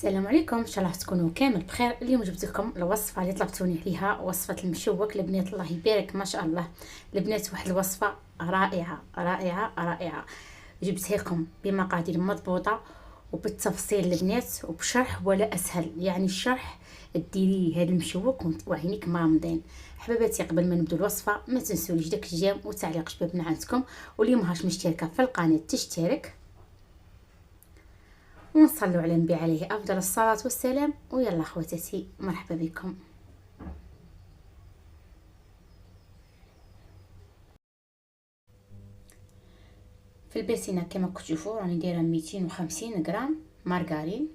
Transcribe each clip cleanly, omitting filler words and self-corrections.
السلام عليكم، ان شاء الله تكونوا كامل بخير. اليوم جبت لكم الوصفه اللي طلبتوني عليها، وصفه المشوك. البنات الله يبارك ما شاء الله، البنات واحد الوصفه رائعه رائعه رائعه. جبتها لكم بمقادير مضبوطه وبالتفصيل البنات وبشرح ولا اسهل، يعني الشرح ديري هذا المشوك وعينيك مغمضين. حباباتي قبل ما نبدو الوصفه ما تنسونيش داك الجيم وتعليق شبابنا عندكم، واللي ماهاش مشتركه في القناه تشترك، ونصلوا على النبي عليه افضل الصلاه والسلام. ويلا خواتاتي مرحبا بكم. في البيسينه كما كتشوفوا راني دايره 250 غرام مارغرين،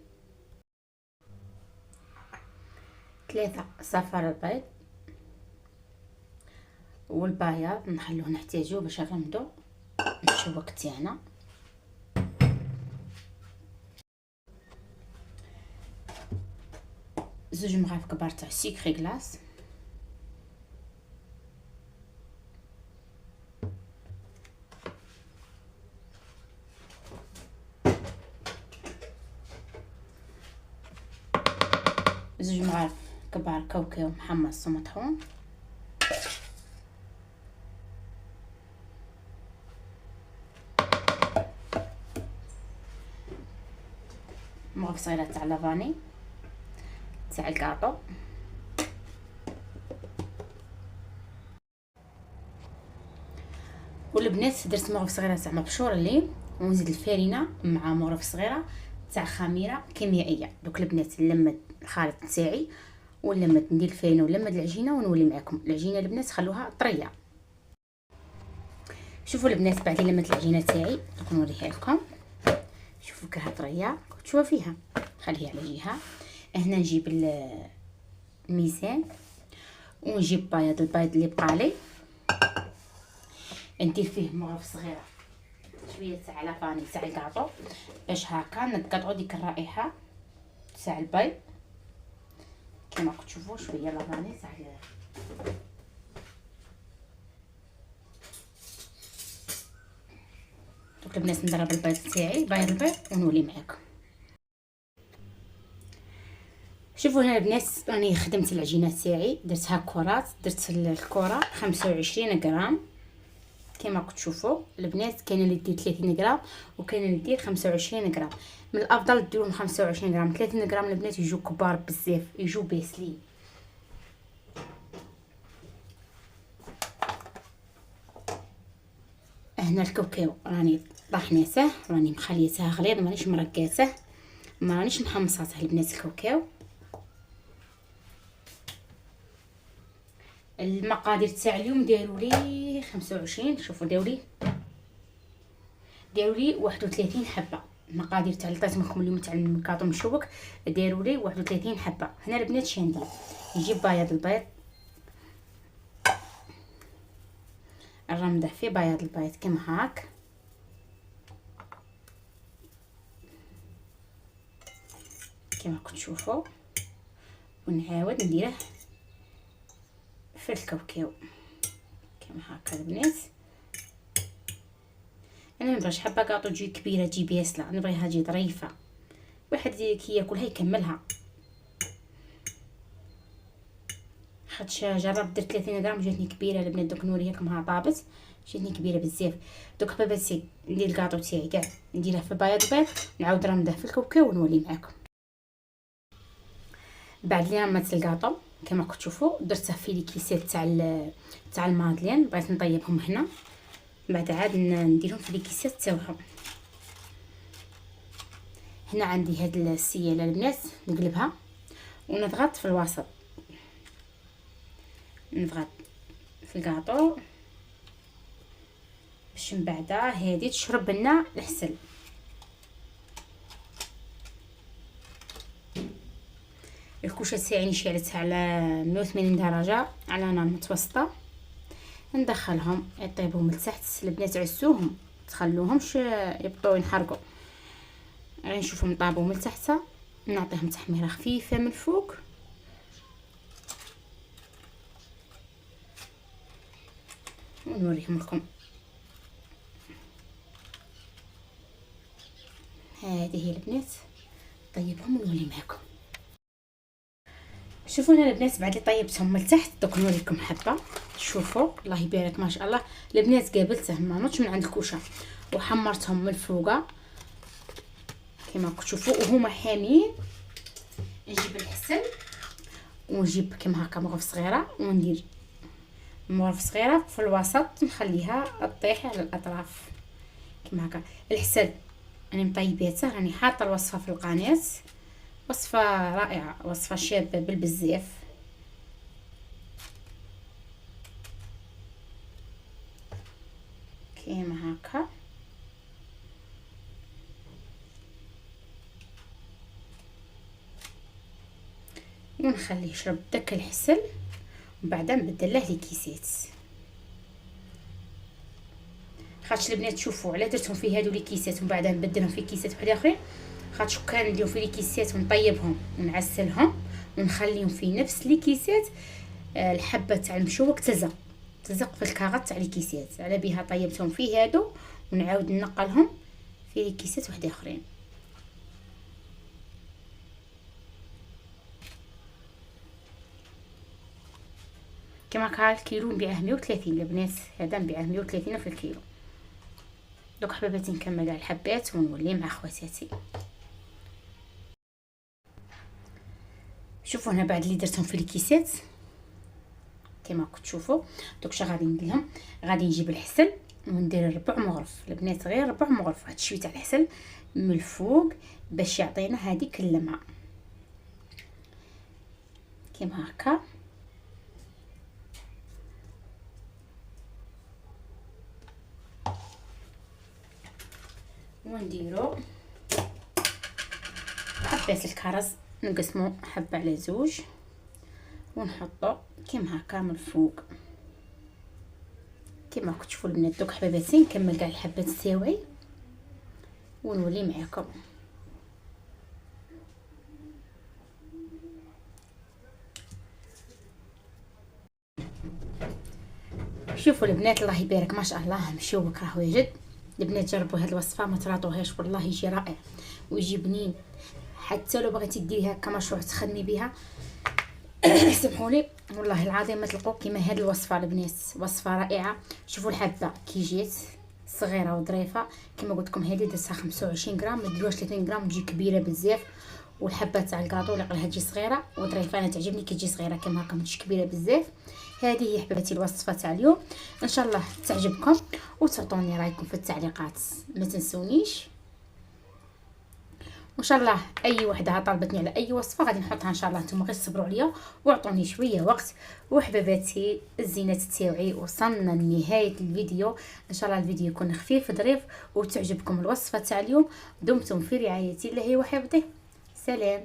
3 صفار البيض، والبياض نخلوه نحتاجوه باش نرمدو المشوك تاعنا، زوج مغارف كبار تاع سيكري كلاص، زوج مغارف كبار كاوكاو محمص ومطحون، مغرفه صغيره تاع لافاني تاع الكاطو، والبنات درت مغرفه صغيره تاع مبشور الليم، ونزيد الفارينه مع مغرفه صغيره تاع خميره كيميائيه. دوك البنات نلمد الخليط تاعي ونلمد ندير الفارينه ونلمد العجينه ونولي معكم. العجينه البنات خلوها طريه. شوفوا البنات بعد لمت العجينه تاعي دوك نوريها لكم. شوفوا كرها طريه تشوفوا فيها، خليها على جهه. هنا نجيب الميزان ونجيب بياض البيض اللي بقالي، ندير فيه مغرفه صغيره شويه تاع لافاني تاع الكاطو باش هكا نقطعوا ديك الرائحه تاع البيض. كما كتشوفوا شويه لافاني تاع دوك البنات نضرب البيض تاعي بيض البيض ونولي معاكم. شوفوا هنا البنات راني خدمت العجينه تاعي، درتها كرات، درت الكره 25 غرام كما كتشوفوا البنات. كاين اللي دير 30 غرام وكاين اللي دير 25 غرام. من الافضل ديروا 25 غرام. 30 غرام البنات يجوا كبار بزاف، يجوا باسلين. هنا الكاوكاو راني طحنيته، راني مخليته غليظ مانيش مرقاته، ما رانيش محمصاته البنات. الكاوكاو المقادير تاع اليوم داروا لي 25، شوفوا داروا لي 31 حبه. المقادير تاع اللي عطيت لكم اليوم تاع الكاطو مشوك داروا لي 31 حبه. هنا البنات شندير نجيب بياض البيض، الرمده في بياض البيض كما هاك، كما كتشوفوا، ونعاود نديره في الكاوكاو كما هكا البنات. انا ما نبغيش حبه كاطو تجي كبيره تجي بياسله، نبغيها تجي ظريفه، واحد كي ياكلها يكملها. خاطش جربت درت 30 غرام جاتني كبيره البنات. دوك نوريكم ها طابت جاتني كبيره بزاف. دوك حباباتي ندير الكاطو تاعي كاع نديره في بياض البيض، نعاود نرمده في الكاوكاو ونولي معاكم. بعد لي رمت الكاطو كما كتشوفوا درته في لي كيسات تاع المادلين، بغيت نطيبهم هنا، بعد عاد نديرهم في لي كيسات تاعهم. هنا عندي هاد السياله البنات نقلبها ونضغط في الوسط، نضغط في الكاطو باش من بعد هادي تشرب لنا العسل. الكوشه تاعي شعلتها على 180 درجه على نار متوسطه، ندخلهم يطيبوا من التحت. البنات عسوهم تخلوهمش يبطوا ينحرقوا، غير نشوفهم طابوا من التحت، نعطيهم تحميره خفيفه من الفوق. ونوريهم لكم هذه هي البنات طيبهم ونولي معكم. شوفوا هنا البنات بعد اللي طيبتهم من التحت دوك نوريكم حبه. شوفوا الله يبارك ما شاء الله البنات، قابلتهم ما نوضش من عند الكوشه وحمرتهم من الفوقه كما راكم تشوفوا وهما حامين. نجيب الحسل ونجيب كما هكا مغرف صغيره وندير مغرف صغيره في الوسط نخليها تطيح على الاطراف كما هكا. الحسل انا مطيباته، راني حاطه الوصفه في القناه، وصفه رائعه، وصفه شابه بالبزاف. كيما هكا ونخليه يشرب داك الحسل ومن بعد نبدله لي كيسات. خاطش البنات تشوفوا على درتهم في هادو لي كيسات ومن بعد نبدلهم في كيسات وحده اخرين، خاطش كان نديرهم في لي كيسات ونطيبهم ونعسلهم ونخليهم في نفس لي كيسات. الحبه تاع المشوك تلزق في الكاغط تاع لي كيسات، على بها طيبتهم في هادو ونعاود نقلهم في لي كيسات وحده اخرين. كما هكا الكيلو نبيعه 130 البنات، هذا نبيعه 130 في الكيلو. دوك حباباتي نكمل على الحبات ونولي مع خواتاتي. شوفوا هنا بعد اللي درتهم في الكيسات كما راكم تشوفوا دوك اش غادي نديرهم. غادي نجيب الحسل وندير ربع مغرف البنات، غير ربع مغرف، واحد شويه تاع الحسل من الفوق باش يعطينا هذيك اللمعه كما هكا. ونديرو حبات الكرز نقسمو حبه على زوج ونحطو كيما هكا من الفوق كيما راكم تشوفوا البنات. دوك حباباتي نكمل كاع الحبات تاوعي ونولي معكم. شوفوا البنات الله يبارك ما شاء الله مشوك راه واجد. البنات جربوا هاد الوصفه ما تراطوهاش والله يجي رائع ويجي بنين. حتى لو بغيتي ديريها كمشروع تخدمي بها سمحولي والله العظيم ما تلقوا كيما هاد الوصفه البنات، وصفه رائعه. شوفوا الحبه كي جات صغيره وظريفه كما قلت لكم، هذه درتها 25 غرام، ما ديروهاش 30 غرام تجي كبيره بزاف. والحبه تاع الكاطو اللي قالها تجي صغيره وظريفه، انا تعجبني كي تجي صغيره كما هكا ما تجيش كبيره بزاف. هذه هي حبيباتي الوصفه تاع اليوم، ان شاء الله تعجبكم وتعطوني رايكم في التعليقات ما تنسونيش. وان شاء الله اي وحده طالبتني على اي وصفه غادي نحطها ان شاء الله، نتوما غير صبروا عليا واعطوني شويه وقت. وحبيباتي الزينات تاوعي وصلنا لنهايه الفيديو، ان شاء الله الفيديو يكون خفيف ظريف وتعجبكم الوصفه تاع اليوم. دمتم في رعايه الله وحفظه. سلام.